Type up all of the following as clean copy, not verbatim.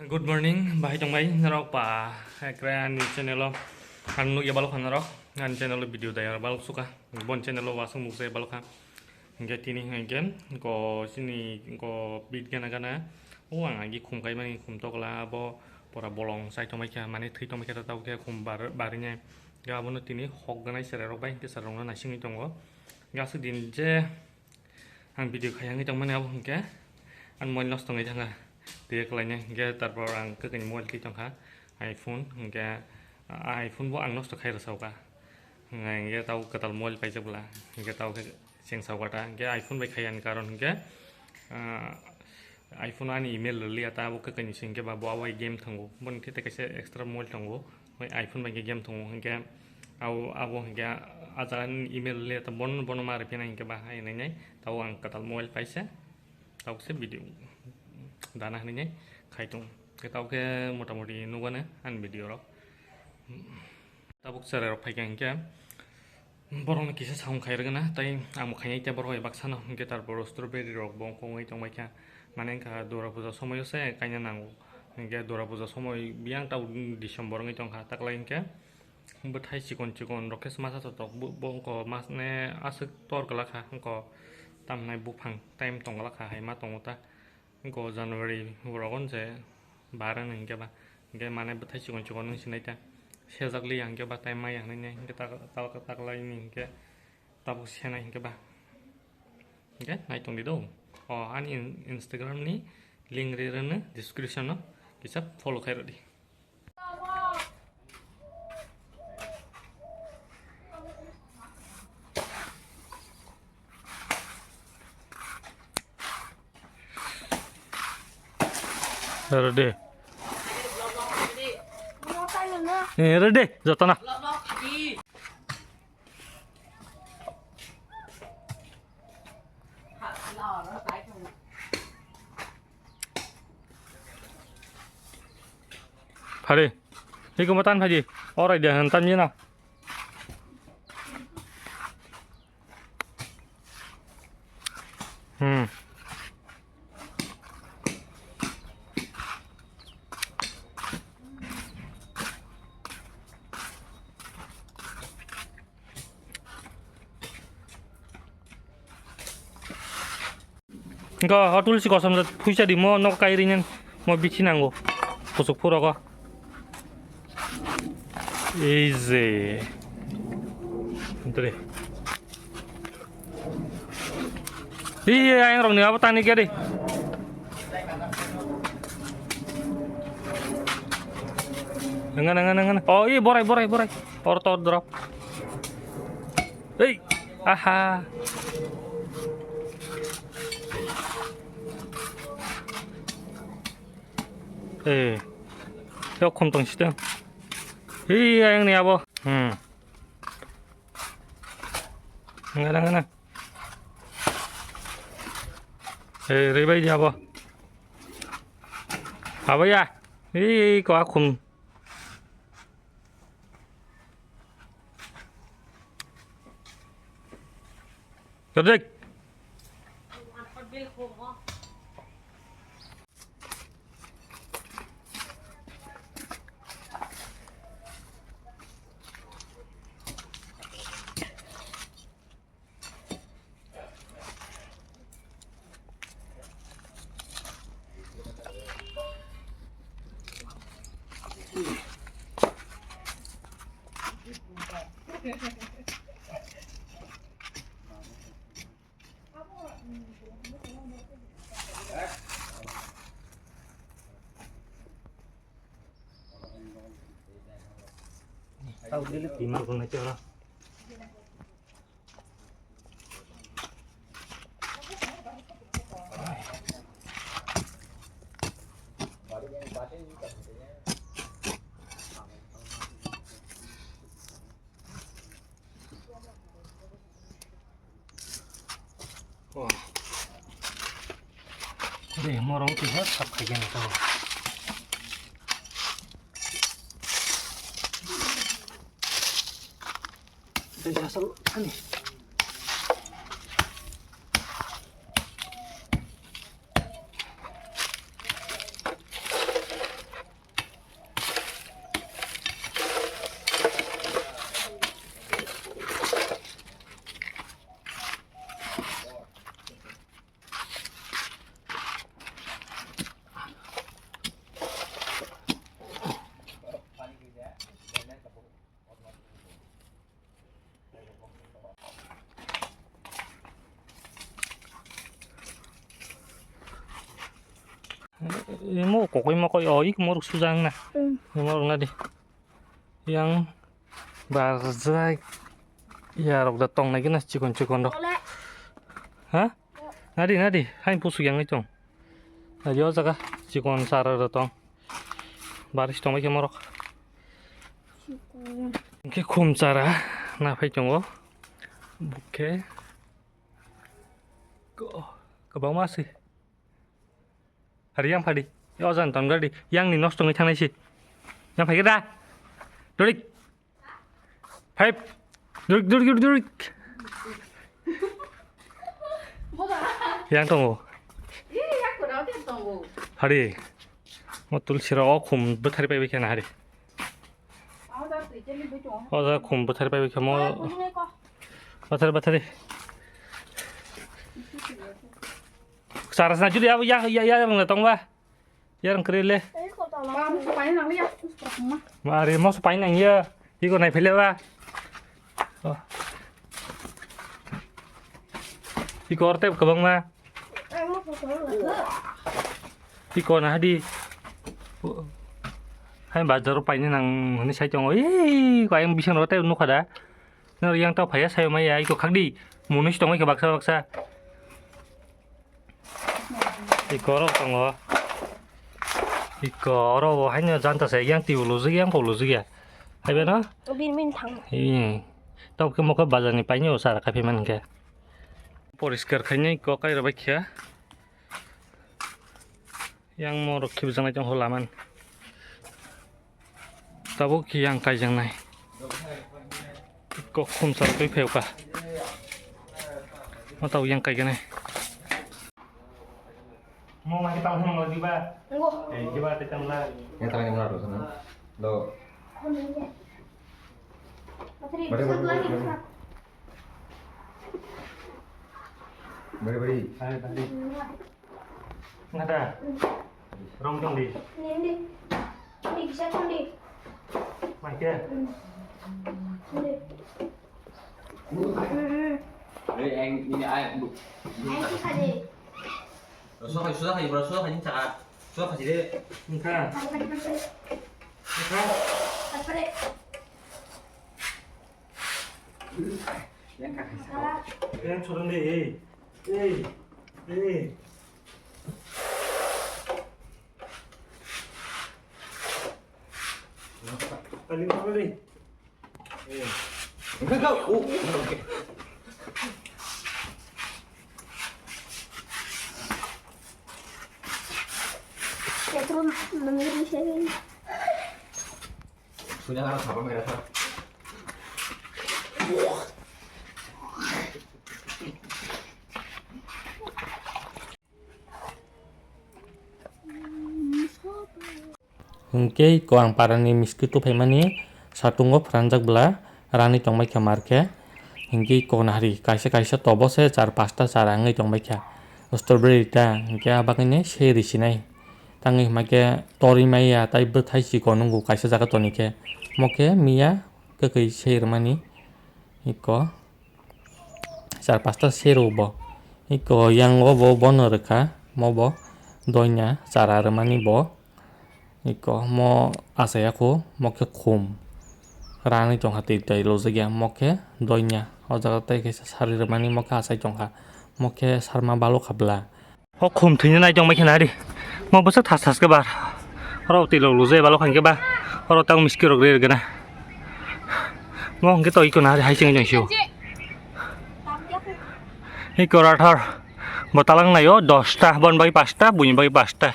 Good morning, bahai tong bai narok pa ekran ni channel lo anu ya balok narok ngan channel lo video dayar balok suka bon channel lo wasung mukse balok ha nge tini ngen ko sini ko bit gana gana uang agi kum kai mani kum tok la bo pora bolong sai tong bai kha mane thui tong bai kha tau ke kum barinya ga bono tini hok gana sere rok bai ke sarong na singi tongo ga su din je ang video khayang tong mane abo ke an mon los tong janga dia kelanya dia terperang ke kenyamuk lagi congkak iPhone hingga iPhone buat anglos tu kaya rasau ka hingga tahu ketal mall pai sebelah hingga tahu ke siang sau kata hingga iPhone bai kayan karon hingga iPhone ani email lili atau ke kenyamuk hingga bawa awai game tunggu pun kita kasih extra mall tunggu iPhone bai game tunggu hingga awu hingga ajaran email lili atau bon mari pina hingga bahaya nanya tahu ang ketal mall pai se tahu se video danah ni khaitung kita oke motamoti nugana an video rok tabuk sare rok phaikan ke borong kisa saung khairgana tai am khaini te boroi baksano ke tar boro strawberry rok bong kongai tong baikha mane ka dora puja somoy se kaina nangu ke dora puja somoy biang tau December ngai tong kha taklain ke bethai sikon rok ke masa tok bong ko mas ne asuk tor kala kha ko tamnai bupang time tong kala kha hai ma tong ta ko January wuragon je baran hingga ba hingga mana betai cikon nung sinaita sejak li hingga ba time yang nanya hingga tak lain hingga tabuk siana hingga ba hingga naik tong di dong oh an Instagram ni link rirana description no bisa follow kayak di Ready. Ready, jatuh na. Phadi, ini kemutan Phadi. Orang dia hantam je na. Enggak, tulis sih kosong puisa di mau nok kairinya mau bikin anggo busuk pura kok easy itu deh iya yang rong nih apa tani kia deh dengan oh iya borai orto drop aha 요 콘동 시등 iya yang nih apa enggak ribai dia apa ya kok akum Gerdek tahu dulu gimana pun aja lah deh morong tiga tak kayak gini tahu asal ani Imo kok imo koy ik moruk sujang na. Moruk na di. Yang barzai ya rok datong lagi nas cikon do. Hah? Nadi, hain pusu yang itu. Nadi ozaga cikon sara datong. Baris tong lagi morok. Oke kum cara na phai chongo. Oke. Ke bawah masih. Hari yang padi. Ya ozan ton gadi. Yang ni nostong thang nai si. Yang phai ra. Durik. Phai. Durik. Yang tong. Hari. Mo tulsira o khum bethari pai bekena hari. Oza khum bethari pai bekemo. Bathari. Saras na judi ya yang datang ba. Yang kerele. Mari mau supain nang ya. Iko nai phele ba. Iko orte kabang ma. Iko na di. Hai bazar paine nang ni sai chong oi ko yang bisa rote nu khada. Nó yang tao phải sai mai ai ko khagdi. Munu chong ai ka baksa. Iko ro tong Iko ro hanya janta sai yang tiu lu yang ko lu ya. Hai be na? Bin thang. Tao ke mo ka bazar ni paine o sara kafe man ke. Poriskar khaine ko kai ra bakhya. Yang mau rokhi bjang jang holaman. Tabo ki yang kai jang nai. Ko khum sar kai pheu ka. Mo tau yang kai ke nai. Mau mari tang hong lo di ba. Di ba te tam la. Yang tangan yang menaruh sana. Lo. Bari. Hai tadi. Ngada. Rong dong di. Ini bisa kan di. Mai ke. Anh ini ai bu. Ini bisa di. Sudah haji bro, sudah haji cakap. Sudah haji deh. Engka. Yang kaki Yang turun deh. Paling turun deh. Enggak kau. Oke. Ya turun mengirim sini. Punya anak apa mereka? Hengke ko ang parani miski tu phaimani satungo franjak bla rani tongmai kha marke hengke ko nahri kaisa tobo se 4-5 ta charangai tongmai kha strawberry ta hengke abakine sei risinai tangi make tori maiya tai bthai si ko nungu kaisa jaga tonike moke miya kekai sei mani iko 4-5 ta sei robo iko yang obo bono rekha mobo donya cara remani bo iko mo asaya ko moke khum rani chongha ti tai lojigya moke doinya o jaga tai kaisa sari remani moke asai chongha moke sarma balo khabla ho khum thini nai chong mai khenari mo bosa thas ke bar ro ti lo loje balo khang ke ba ro tang miski rok re gana mo nge to iko nari hai sing jong shu iko rathar botalang nayo 10 ta bon bai 5 ta buin bai 5 ta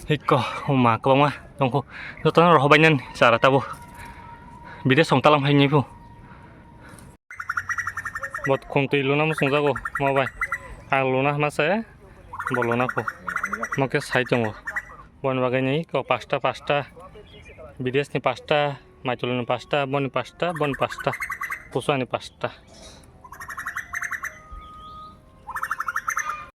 Iko, ma ka bang ma, tongko. No tan ro banyan sara tabo. Bide song talang hai ni pu. Bot khom ti luna mo song jago, ma bai. A luna ma sa bolona ko. Moke sai tongo. Bon bagai ni ko pasta. Bides ni pasta, maicul ni pasta, bon ni pasta, pusa ni pasta.